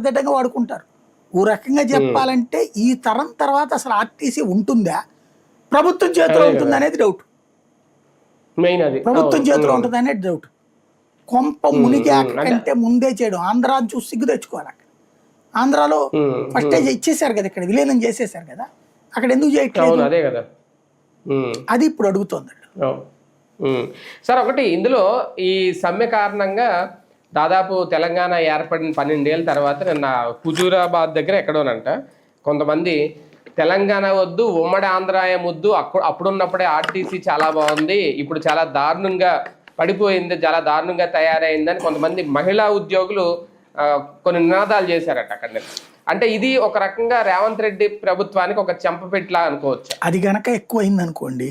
దిట్టంగా వాడుకుంటారు. ఓ రకంగా చెప్పాలంటే ఈ తరం తర్వాత అసలు ఆర్టీసీ ఉంటుందా, ప్రభుత్వం చేతిలో ఉంటుంది అనేది డౌట్. మెయిన్ అది ప్రభుత్వం చేతిలో ఉంటుంది అనేది డౌట్. కొంప మునిగాక కంటే ముందే చేయడం. ఆంధ్రాని చూసి సిగ్గు తెచ్చుకోవాలి. అక్కడ ఆంధ్రాలో ఫస్ట్ ఇచ్చేసారు కదా, ఇక్కడ విలీనం చేసేసారు కదా, అక్కడ ఎందుకు చేయట్లేదు? అదే కదా, అది ఇప్పుడు అడుగుతోంది. సార్ ఒకటి ఇందులో ఈ సమ్మె కారణంగా దాదాపు తెలంగాణ ఏర్పడిన 12 ఏళ్ళ తర్వాత నిన్న హుజూరాబాద్ దగ్గర ఎక్కడోనంట కొంతమంది తెలంగాణ వద్దు, ఉమ్మడి ఆంధ్రాయ ముద్దు, అప్పుడున్నప్పుడే ఆర్టీసీ చాలా బాగుంది, ఇప్పుడు చాలా దారుణంగా పడిపోయింది, చాలా దారుణంగా తయారైందని కొంతమంది మహిళా ఉద్యోగులు కొన్ని నినాదాలు చేశారట అక్కడ. అంటే ఇది ఒక రకంగా రేవంత్ రెడ్డి ప్రభుత్వానికి ఒక చెంపపెట్లా అనుకోవచ్చు. అది గనక ఎక్కువైంది అనుకోండి,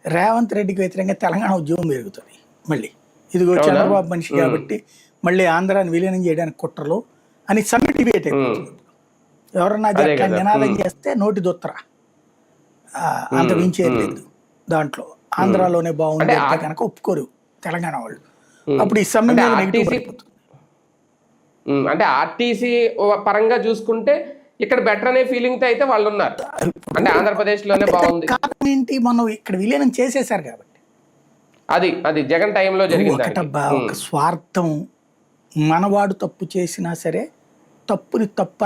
రేవంత్ రెడ్డికి వ్యతిరేకంగా తెలంగాణ ఉద్యోగం పెరుగుతుంది. మళ్ళీ ఇదిగో చంద్రబాబు మనిషి కాబట్టి మళ్ళీ ఆంధ్రాని విలీనం చేయడానికి కుట్రలు అని సమ్మె డిబేట్ అయిపోతుంది. ఎవరన్నా అట్లా నినాదం చేస్తే నోటి దొత్తరా, అంత మించేది లేదు దాంట్లో. ఆంధ్రాలోనే బాగుంది కనుక ఒప్పుకోరు తెలంగాణ వాళ్ళు. అప్పుడు ఈ సమ్మె మీద నెగిటివ్ అయిపోతుంది. అంటే ఆర్టీసీ పరంగా చూసుకుంటే ఇక్కడ బెటర్ అనే ఫీలింగ్ తో అయితే వాళ్ళు ఉన్నారు. అంటే ఆంధ్రప్రదేశ్ లోనే బాగుంది. కారణం ఏంటి, మనం ఇక్కడ విలీనం చేసేసారు కాబట్టి. అది జగన్ టైంలో జరిగింది. ఒక స్వార్థం, మనవాడు తప్పు చేసినా సరే తప్పుని తప్పు